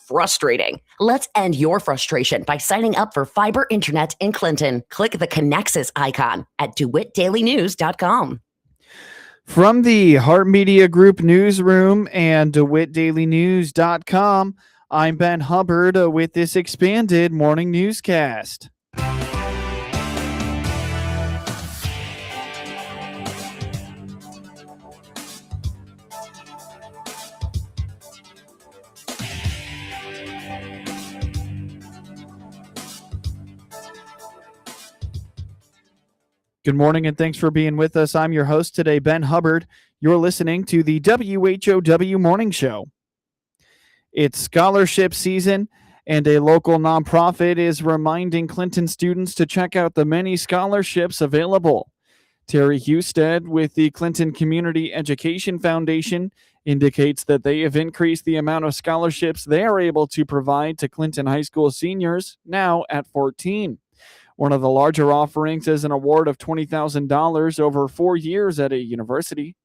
frustrating. Let's end your frustration by signing up for fiber internet in Clinton. Click the Connexus icon at DeWittDailyNews.com. From the Heart Media Group newsroom and DeWittDailyNews.com, I'm Ben Hubbard with this expanded morning newscast. Good morning and thanks for being with us. I'm your host today, Ben Hubbard. You're listening to the WHOW Morning Show. It's scholarship season, and a local nonprofit is reminding Clinton students to check out the many scholarships available. Terry Husted with the Clinton Community Education Foundation indicates that they have increased the amount of scholarships they are able to provide to Clinton High School seniors, now at 14. One of the larger offerings is an award of $20,000 over 4 years at a university.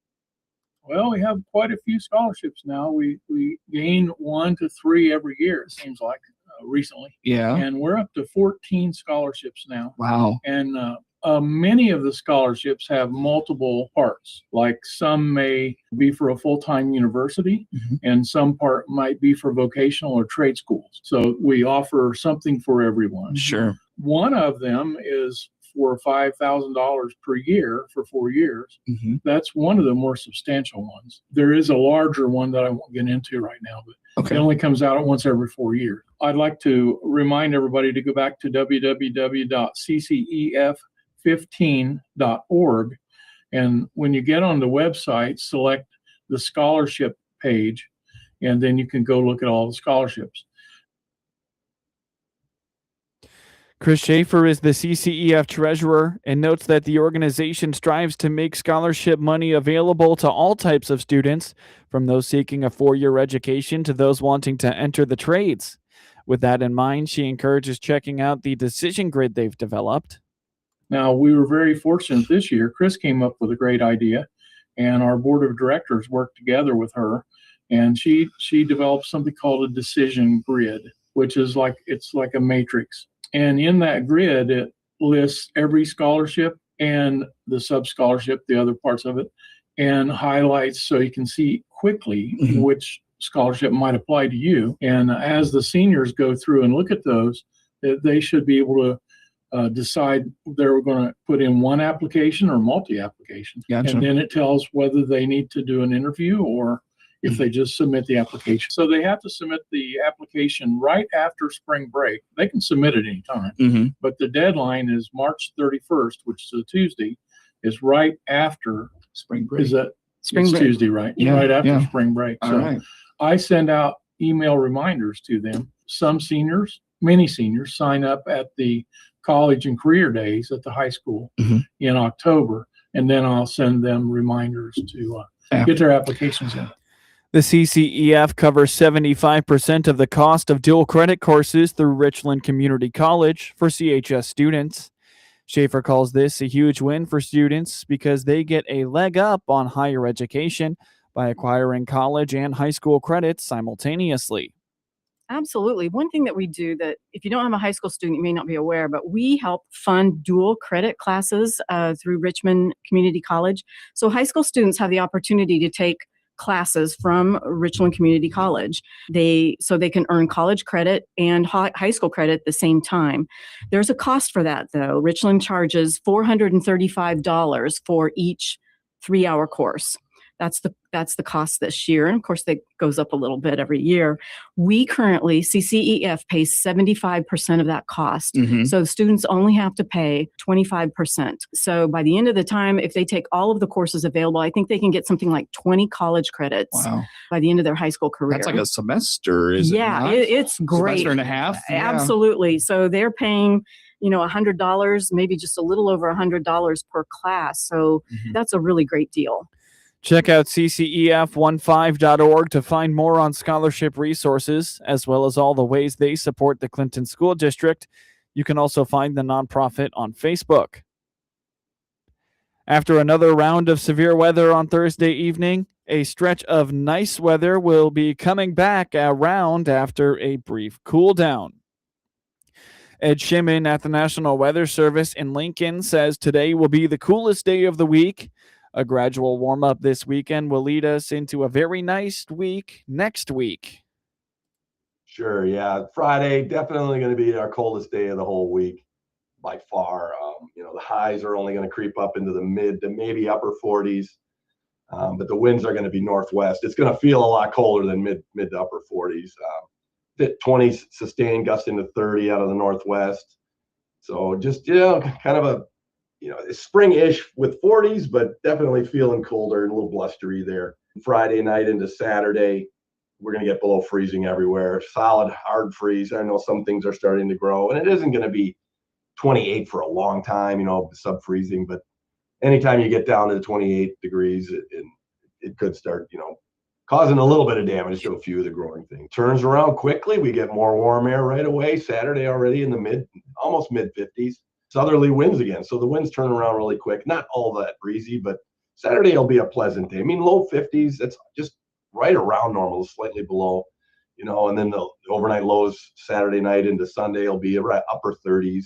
Well, we have quite a few scholarships now. We gain 1 to 3 every year, it seems like, recently. Yeah. And we're up to 14 scholarships now. Wow. And many of the scholarships have multiple parts. Like some may be for a full-time university, and some part might be for vocational or trade schools. So we offer something for everyone. Sure. One of them is for $5,000 per year for 4 years. That's one of the more substantial ones. There is a larger one that I won't get into right now, but it only comes out once every 4 years. I'd like to remind everybody to go back to www.ccef15.org. And when you get on the website, select the scholarship page, and then you can go look at all the scholarships. Chris Schaefer is the CCEF treasurer and notes that the organization strives to make scholarship money available to all types of students, from those seeking a 4-year education to those wanting to enter the trades. With that in mind, she encourages checking out the decision grid they've developed. Now, we were very fortunate this year. Chris came up with a great idea, and our board of directors worked together with her, and she developed something called a decision grid, which is like a matrix. And in that grid, it lists every scholarship and the sub-scholarship, the other parts of it, and highlights so you can see quickly which scholarship might apply to you. And as the seniors go through and look at those, they should be able to decide they're going to put in one application or multi-application. Gotcha. And then it tells whether they need to do an interview or if they just submit the application. So they have to submit the application right after spring break. They can submit it anytime, but the deadline is March 31st, which is a Tuesday, is right after spring break. Is that spring break. Tuesday, right? Yeah, right after spring break. All so right. I send out email reminders to them. Some seniors, many seniors, sign up at the college and career days at the high school in October, and then I'll send them reminders to get their applications in. The CCEF covers 75% of the cost of dual credit courses through Richland Community College for CHS students. Schaefer calls this a huge win for students because they get a leg up on higher education by acquiring college and high school credits simultaneously. Absolutely. One thing that we do that if you don't have a high school student, you may not be aware, but we help fund dual credit classes through Richmond Community College. So high school students have the opportunity to take classes from Richland Community College. So they can earn college credit and high school credit at the same time. There's a cost for that, though. Richland charges $435 for each 3-hour course. That's the cost this year. And of course, that goes up a little bit every year. We currently, CCEF pays 75% of that cost. So the students only have to pay 25%. So by the end of the time, if they take all of the courses available, I think they can get something like 20 college credits by the end of their high school career. That's like a semester, is it not? It's great. Semester and a half? Absolutely. So they're paying $100, maybe just a little over $100 per class. So that's a really great deal. Check out CCEF15.org to find more on scholarship resources, as well as all the ways they support the Clinton School District. You can also find the nonprofit on Facebook. After another round of severe weather on Thursday evening, a stretch of nice weather will be coming back around after a brief cool down. Ed Shimon at the National Weather Service in Lincoln says today will be the coolest day of the week. A gradual warm-up this weekend will lead us into a very nice week next week. Sure, yeah. Friday, definitely going to be our coldest day of the whole week by far. The highs are only going to creep up into the mid to maybe upper 40s, but the winds are going to be northwest. It's going to feel a lot colder than mid to upper 40s. 20s sustained, gusting to 30 out of the northwest. So just, kind of a, spring-ish with 40s, but definitely feeling colder and a little blustery there. Friday night into Saturday, we're going to get below freezing everywhere. Solid, hard freeze. I know some things are starting to grow, and it isn't going to be 28 for a long time, sub-freezing, but anytime you get down to 28 degrees, it could start, causing a little bit of damage to a few of the growing things. Turns around quickly. We get more warm air right away. Saturday already in the almost mid 50s. Southerly winds again. So the winds turn around really quick. Not all that breezy, but Saturday will be a pleasant day. I mean, low 50s. That's just right around normal, slightly below, and then the overnight lows Saturday night into Sunday will be around upper 30s.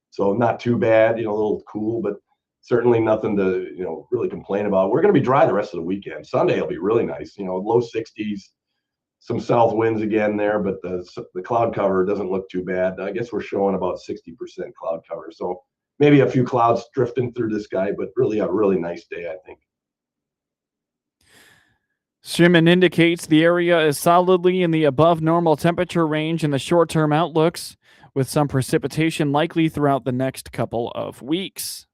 So not too bad, a little cool, but certainly nothing to, really complain about. We're going to be dry the rest of the weekend. Sunday will be really nice, low 60s, some south winds again there, but the cloud cover doesn't look too bad. I guess we're showing about 60% cloud cover. So maybe a few clouds drifting through the sky, but really a really nice day, I think. Shimon indicates the area is solidly in the above normal temperature range in the short-term outlooks, with some precipitation likely throughout the next couple of weeks.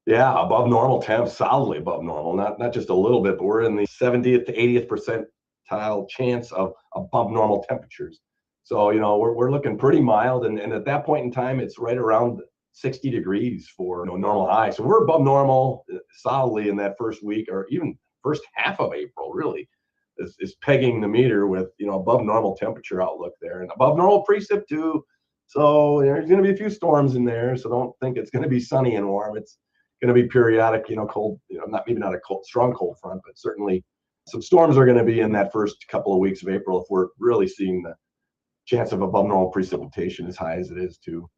Yeah, above normal temps, solidly above normal, not just a little bit, but we're in the 70th to 80th percentile chance of above normal temperatures. So, we're looking pretty mild, and at that point in time, it's right around 60 degrees for normal high. So we're above normal solidly in that first week, or even first half of April, really. Is pegging the meter with above normal temperature outlook there, and above normal precip too. So there's going to be a few storms in there. So don't think it's going to be sunny and warm. It's going to be periodic, cold. Not a strong cold front, but certainly some storms are going to be in that first couple of weeks of April if we're really seeing the chance of above normal precipitation as high as it is too.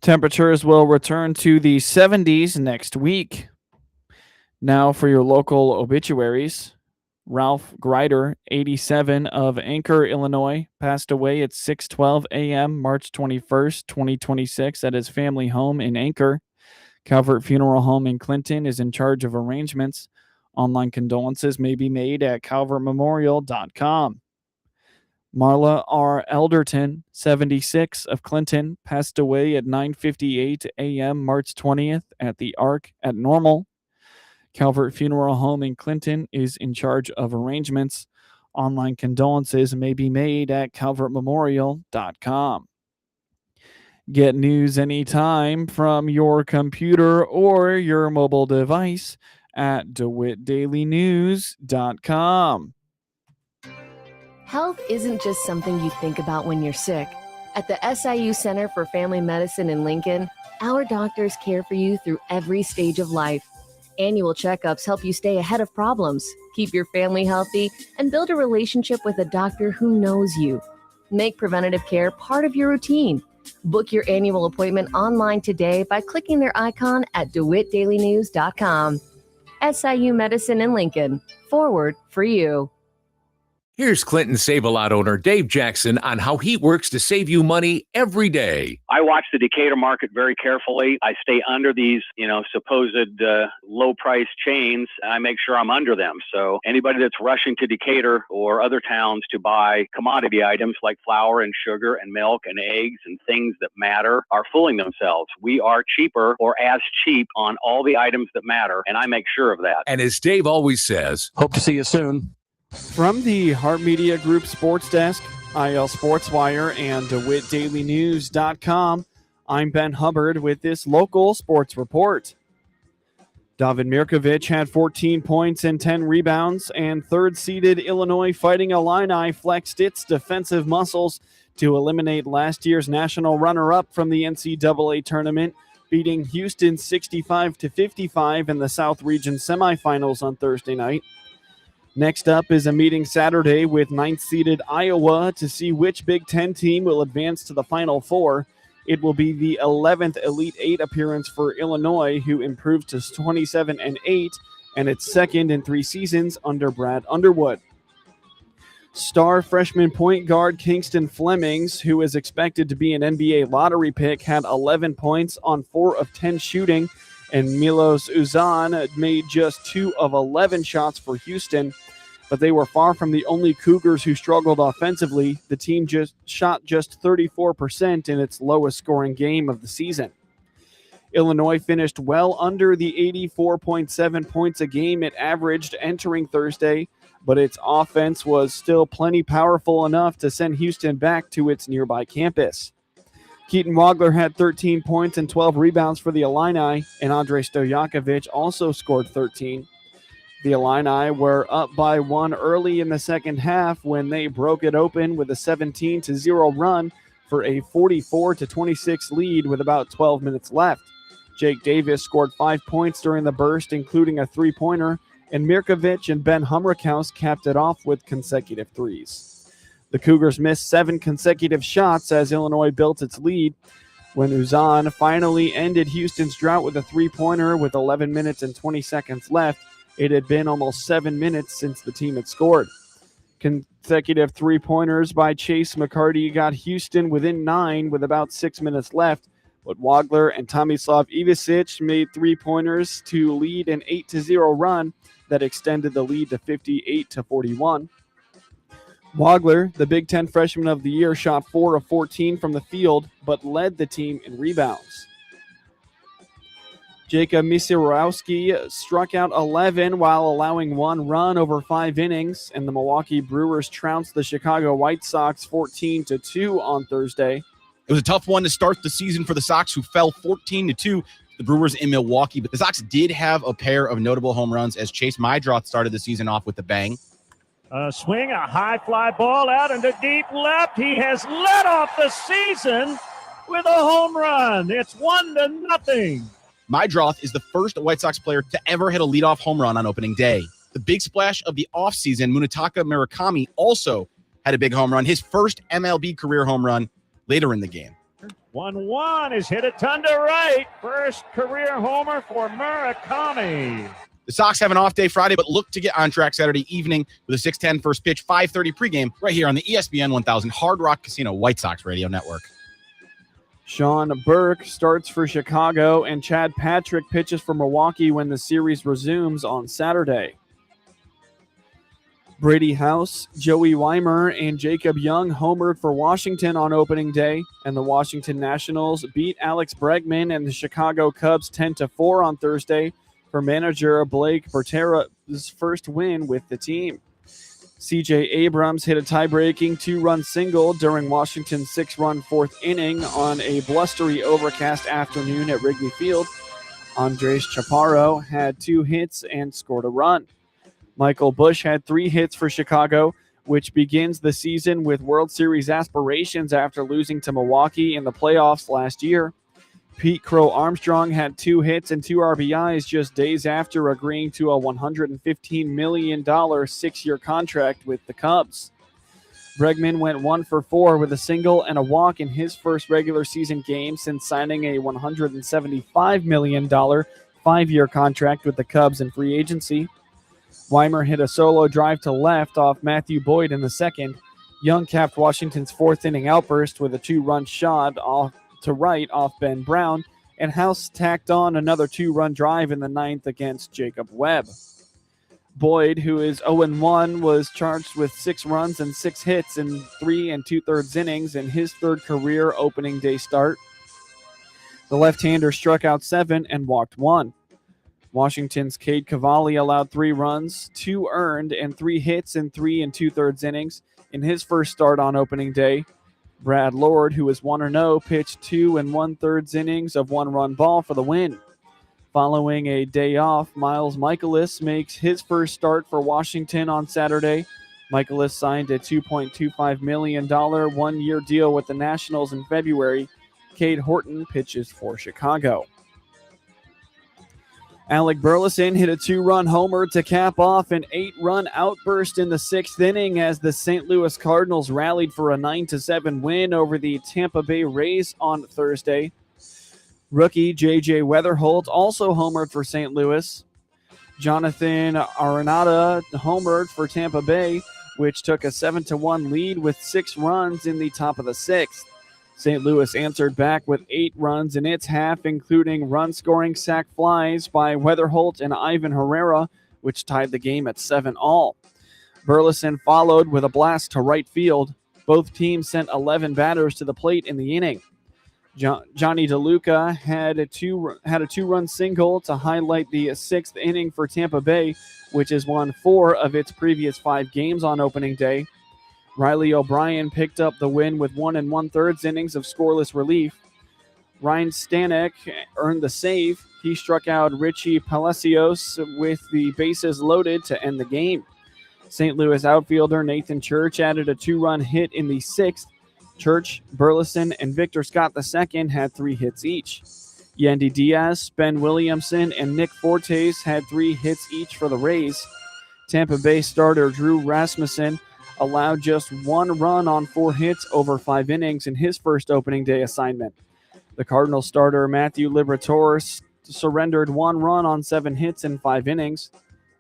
Temperatures will return to the 70s next week. Now for your local obituaries. Ralph Greider, 87, of Anchor, Illinois, passed away at 6:12 a.m. March 21st, 2026 at his family home in Anchor. Calvert Funeral Home in Clinton is in charge of arrangements. Online condolences may be made at calvertmemorial.com. Marla R. Elderton, 76, of Clinton, passed away at 9:58 a.m. March 20th at the Ark at Normal. Calvert Funeral Home in Clinton is in charge of arrangements. Online condolences may be made at calvertmemorial.com. Get news anytime from your computer or your mobile device at DeWittDailyNews.com. Health isn't just something you think about when you're sick. At the SIU Center for Family Medicine in Lincoln, our doctors care for you through every stage of life. Annual checkups help you stay ahead of problems, keep your family healthy, and build a relationship with a doctor who knows you. Make preventative care part of your routine. Book your annual appointment online today by clicking their icon at DeWittDailyNews.com. SIU Medicine in Lincoln. Forward for you. Here's Clinton Save-A-Lot owner Dave Jackson on how he works to save you money every day. I watch the Educator market very carefully. I stay under these, supposed low-price chains. I make sure I'm under them. So anybody that's rushing to Educator or other towns to buy commodity items like flour and sugar and milk and eggs and things that matter are fooling themselves. We are cheaper or as cheap on all the items that matter, and I make sure of that. And as Dave always says, hope to see you soon. From the Hart Media Group Sports Desk, IL Sports Wire, and DeWittDailyNews.com, I'm Ben Hubbard with this local sports report. David Mirkovic had 14 points and 10 rebounds, and third-seeded Illinois Fighting Illini flexed its defensive muscles to eliminate last year's national runner-up from the NCAA tournament, beating Houston 65-55 in the South Region semifinals on Thursday night. Next up is a meeting Saturday with 9th-seeded Iowa to see which Big Ten team will advance to the Final Four. It will be the 11th Elite Eight appearance for Illinois, who improved to 27-8, and its second in 3 seasons under Brad Underwood. Star freshman point guard Kingston Flemings, who is expected to be an NBA lottery pick, had 11 points on 4 of 10 shooting, and Milos Uzan made just 2 of 11 shots for Houston, but they were far from the only Cougars who struggled offensively. The team shot just 34% in its lowest scoring game of the season. Illinois finished well under the 84.7 points a game it averaged entering Thursday, but its offense was still plenty powerful enough to send Houston back to its nearby campus. Keaton Wagler had 13 points and 12 rebounds for the Illini, and Andrei Stojakovic also scored 13. The Illini were up by 1 early in the second half when they broke it open with a 17-0 run for a 44-26 lead with about 12 minutes left. Jake Davis scored 5 points during the burst, including a three-pointer, and Mirkovic and Ben Hummerkaus capped it off with consecutive threes. The Cougars missed 7 consecutive shots as Illinois built its lead. When Uzan finally ended Houston's drought with a three-pointer with 11 minutes and 20 seconds left, it had been almost 7 minutes since the team had scored. Consecutive three-pointers by Chase McCarty got Houston within 9 with about 6 minutes left, but Wagler and Tomislav Ivicic made three-pointers to lead an 8-0 run that extended the lead to 58-41. Wagler, the Big Ten Freshman of the Year, shot 4 of 14 from the field, but led the team in rebounds. Jacob Misirowski struck out 11 while allowing 1 run over 5 innings, and the Milwaukee Brewers trounced the Chicago White Sox 14-2 on Thursday. It was a tough one to start the season for the Sox, who fell 14-2. The Brewers in Milwaukee, but the Sox did have a pair of notable home runs as Chase Drought started the season off with a bang. A swing, a high fly ball out into deep left. He has led off the season with a home run. It's 1-0. Drought is the first White Sox player to ever hit a leadoff home run on opening day. The big splash of the offseason, Munetaka Murakami, also had a big home run, his first MLB career home run later in the game. 1-1 is hit a ton to right. First career homer for Murakami. The Sox have an off day Friday, but look to get on track Saturday evening with a 6:10 first pitch, 5:30 pregame right here on the ESPN 1000 Hard Rock Casino White Sox Radio Network. Sean Burke starts for Chicago, and Chad Patrick pitches for Milwaukee when the series resumes on Saturday. Brady House, Joey Weimer, and Jacob Young homered for Washington on opening day, and the Washington Nationals beat Alex Bregman and the Chicago Cubs 10-4 on Thursday for manager Blake Bertera's first win with the team. C.J. Abrams hit a tie-breaking 2-run single during Washington's 6-run fourth inning on a blustery overcast afternoon at Wrigley Field. Andres Chaparro had 2 hits and scored a run. Michael Busch had 3 hits for Chicago, which begins the season with World Series aspirations after losing to Milwaukee in the playoffs last year. Pete Crow Armstrong had 2 hits and 2 RBIs just days after agreeing to a $115 million 6-year contract with the Cubs. Bregman went 1 for 4 with a single and a walk in his first regular season game since signing a $175 million 5-year contract with the Cubs in free agency. Weimer hit a solo drive to left off Matthew Boyd in the second. Young capped Washington's 4th inning outburst with a 2-run shot off to right off Ben Brown, and House tacked on another 2-run drive in the 9th against Jacob Webb. Boyd, who is 0-1, was charged with 6 runs and 6 hits in 3 2/3 innings in his 3rd career opening day start. The left-hander struck out 7 and walked 1. Washington's Cade Cavalli allowed 3 runs, 2 earned, and 3 hits in 3 2/3 innings in his first start on opening day. Brad Lord, who is 1-0, pitched 2 1/3 innings of 1-run ball for the win. Following a day off, Miles Michaelis makes his first start for Washington on Saturday. Michaelis signed a $2.25 million 1-year deal with the Nationals in February. Cade Horton pitches for Chicago. Alec Burleson hit a 2-run homer to cap off an 8-run outburst in the 6th inning as the St. Louis Cardinals rallied for a 9-7 win over the Tampa Bay Rays on Thursday. Rookie J.J. Weatherholt also homered for St. Louis. Jonathan Arenado homered for Tampa Bay, which took a 7-1 lead with 6 runs in the top of the 6th. St. Louis answered back with 8 runs in its half, including run-scoring sac flies by Weatherholt and Ivan Herrera, which tied the game at 7-all. Burleson followed with a blast to right field. Both teams sent 11 batters to the plate in the inning. Johnny DeLuca had a 2-run single to highlight the 6th inning for Tampa Bay, which has won 4 of its previous 5 games on opening day. Riley O'Brien picked up the win with 1 1/3 innings of scoreless relief. Ryan Stanek earned the save. He struck out Richie Palacios with the bases loaded to end the game. St. Louis outfielder Nathan Church added a 2-run hit in the 6th. Church, Burleson, and Victor Scott II had 3 hits each. Yandy Diaz, Ben Williamson, and Nick Fortes had 3 hits each for the Rays. Tampa Bay starter Drew Rasmussen allowed just 1 run on 4 hits over 5 innings in his first opening day assignment. The Cardinals starter Matthew Liberatore surrendered 1 run on 7 hits in 5 innings.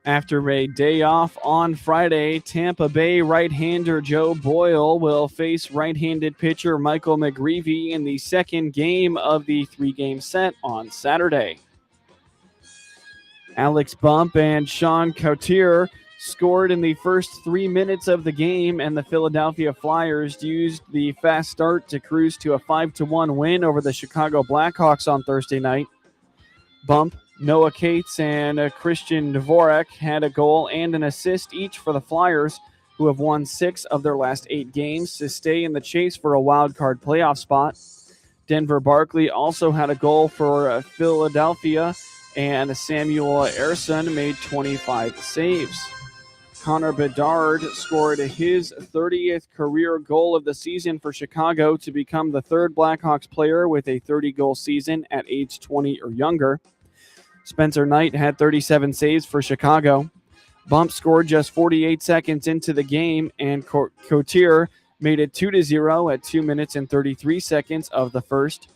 After a day off on Friday, Tampa Bay right-hander Joe Boyle will face right-handed pitcher Michael McGreevy in the second game of the 3-game set on Saturday. Alex Bump and Sean Coutier scored in the first 3 minutes of the game, and the Philadelphia Flyers used the fast start to cruise to a 5-1 win over the Chicago Blackhawks on Thursday night. Bump, Noah Cates, and Christian Dvorak had a goal and an assist each for the Flyers, who have won 6 of their last 8 games to stay in the chase for a wild card playoff spot. Denver Barkley also had a goal for Philadelphia, and Samuel Ersson made 25 saves. Connor Bedard scored his 30th career goal of the season for Chicago to become the 3rd Blackhawks player with a 30-goal season at age 20 or younger. Spencer Knight had 37 saves for Chicago. Bump scored just 48 seconds into the game, and Coutier made it 2-0 at 2 minutes and 33 seconds of the first.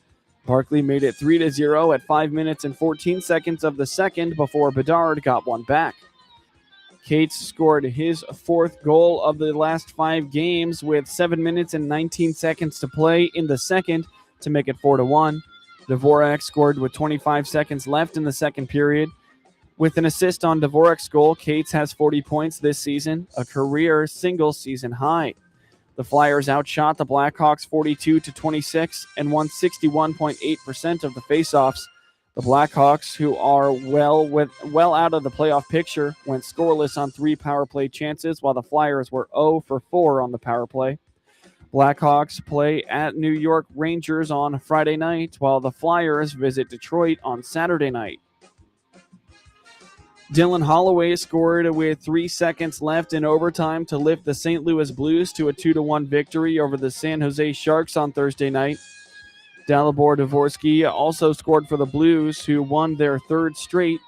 Barkley made it 3-0 at 5 minutes and 14 seconds of the second before Bedard got one back. Cates scored his 4th goal of the last 5 games with 7 minutes and 19 seconds to play in the second to make it 4-1. Dvorak scored with 25 seconds left in the second period. With an assist on Dvorak's goal, Cates has 40 points this season, a career single-season high. The Flyers outshot the Blackhawks 42-26 and won 61.8% of the faceoffs. The Blackhawks, who are well out of the playoff picture, went scoreless on 3 power play chances, while the Flyers were 0 for 4 on the power play. Blackhawks play at New York Rangers on Friday night, while the Flyers visit Detroit on Saturday night. Dylan Holloway scored with 3 seconds left in overtime to lift the St. Louis Blues to a 2-1 victory over the San Jose Sharks on Thursday night. Dalibor Dvorsky also scored for the Blues, who won their 3rd straight.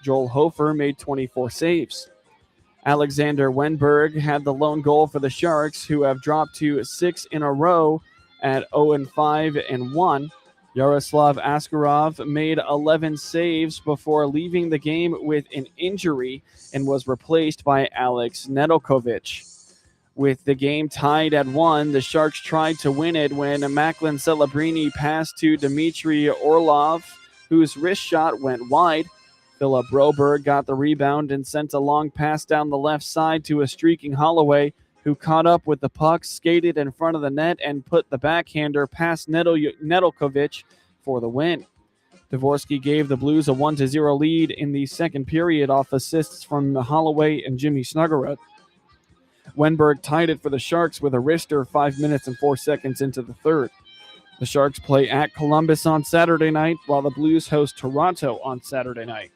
Joel Hofer made 24 saves. Alexander Wenberg had the lone goal for the Sharks, who have dropped to 6 in a row at 0-5-1. Yaroslav Askarov made 11 saves before leaving the game with an injury and was replaced by Alex Nedeljkovic. With the game tied at 1, the Sharks tried to win it when Macklin Celebrini passed to Dmitry Orlov, whose wrist shot went wide. Philip Broberg got the rebound and sent a long pass down the left side to a streaking Holloway, who caught up with the puck, skated in front of the net, and put the backhander past Nedeljkovic for the win. Dvorsky gave the Blues a 1-0 lead in the second period off assists from Holloway and Jimmy Snuggerud. Wenberg tied it for the Sharks with a wrister 5 minutes and 4 seconds into the third. The Sharks play at Columbus on Saturday night, while the Blues host Toronto on Saturday night.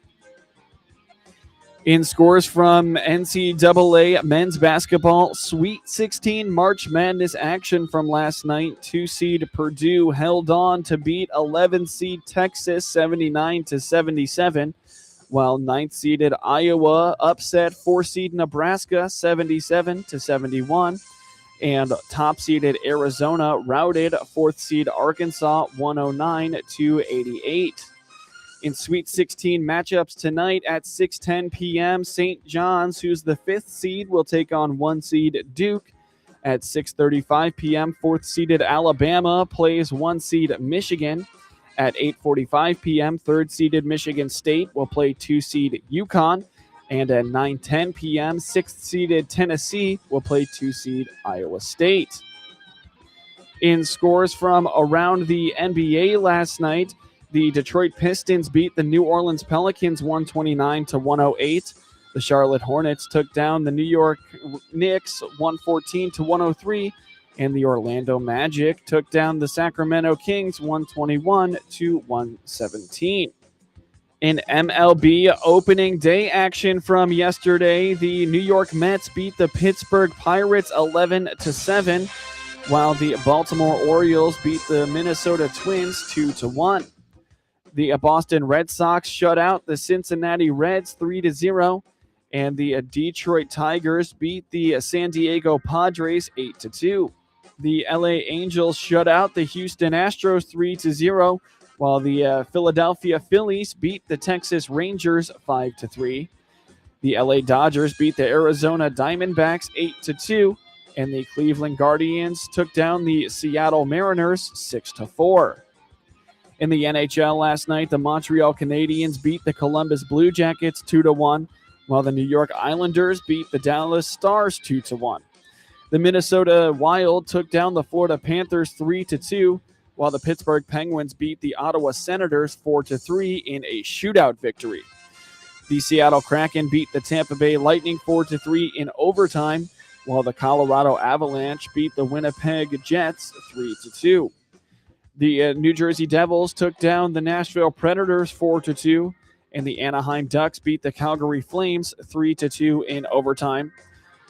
In scores from NCAA men's basketball, Sweet 16 March Madness action from last night. 2-seed Purdue held on to beat 11-seed Texas 79-77. while 9th-seeded Iowa upset 4th-seed Nebraska 77-71, and top-seeded Arizona routed 4th-seed Arkansas 109-88. In Sweet 16 matchups tonight at 6:10 p.m., St. John's, who's the 5th seed, will take on 1-seed Duke. At 6:35 p.m., 4th-seeded Alabama plays 1-seed Michigan. At 8:45 p.m., 3rd-seeded Michigan State will play 2-seed UConn. And at 9:10 p.m., 6th-seeded Tennessee will play 2-seed Iowa State. In scores from around the NBA last night, the Detroit Pistons beat the New Orleans Pelicans 129-108. The Charlotte Hornets took down the New York Knicks 114-103. And the Orlando Magic took down the Sacramento Kings 121-117. In MLB opening day action from yesterday, the New York Mets beat the Pittsburgh Pirates 11-7, while the Baltimore Orioles beat the Minnesota Twins 2-1. The Boston Red Sox shut out the Cincinnati Reds 3-0, and the Detroit Tigers beat the San Diego Padres 8-2. The LA Angels shut out the Houston Astros 3-0, while the Philadelphia Phillies beat the Texas Rangers 5-3. The LA Dodgers beat the Arizona Diamondbacks 8-2, and the Cleveland Guardians took down the Seattle Mariners 6-4. In the NHL last night, the Montreal Canadiens beat the Columbus Blue Jackets 2-1, while the New York Islanders beat the Dallas Stars 2-1. The Minnesota Wild took down the Florida Panthers 3-2, while the Pittsburgh Penguins beat the Ottawa Senators 4-3 in a shootout victory. The Seattle Kraken beat the Tampa Bay Lightning 4-3 in overtime, while the Colorado Avalanche beat the Winnipeg Jets 3-2. The New Jersey Devils took down the Nashville Predators 4-2, and the Anaheim Ducks beat the Calgary Flames 3-2 in overtime.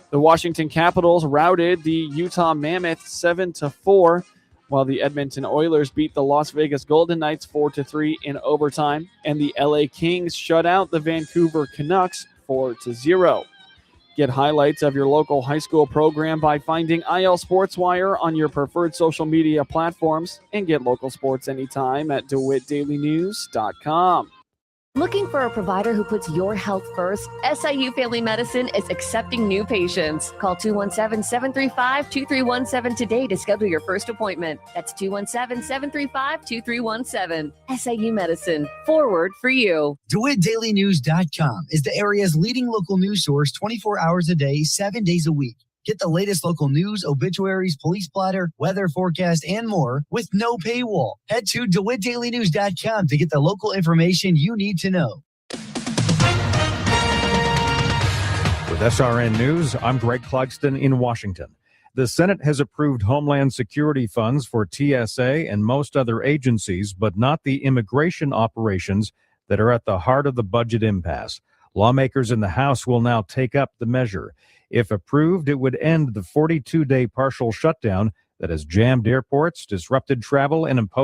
The Washington Capitals routed the Utah Mammoths 7-4, while the Edmonton Oilers beat the Las Vegas Golden Knights 4-3 in overtime, and the LA Kings shut out the Vancouver Canucks 4-0. Get highlights of your local high school program by finding IL SportsWire on your preferred social media platforms, and get local sports anytime at DeWittDailyNews.com. Looking for a provider who puts your health first? SIU Family Medicine is accepting new patients. Call 217-735-2317 today to schedule your first appointment. That's 217-735-2317. SIU Medicine, forward for you. DeWittDailyNews.com is the area's leading local news source 24 hours a day, 7 days a week. Get the latest local news, obituaries, police blotter, weather forecast, and more with no paywall. Head to DeWittDailyNews.com to get the local information you need to know. With SRN News, I'm Greg Clugston in Washington. The Senate has approved Homeland Security funds for TSA and most other agencies, but not the immigration operations that are at the heart of the budget impasse. Lawmakers in the House will now take up the measure. If approved, it would end the 42-day partial shutdown that has jammed airports, disrupted travel, and imposed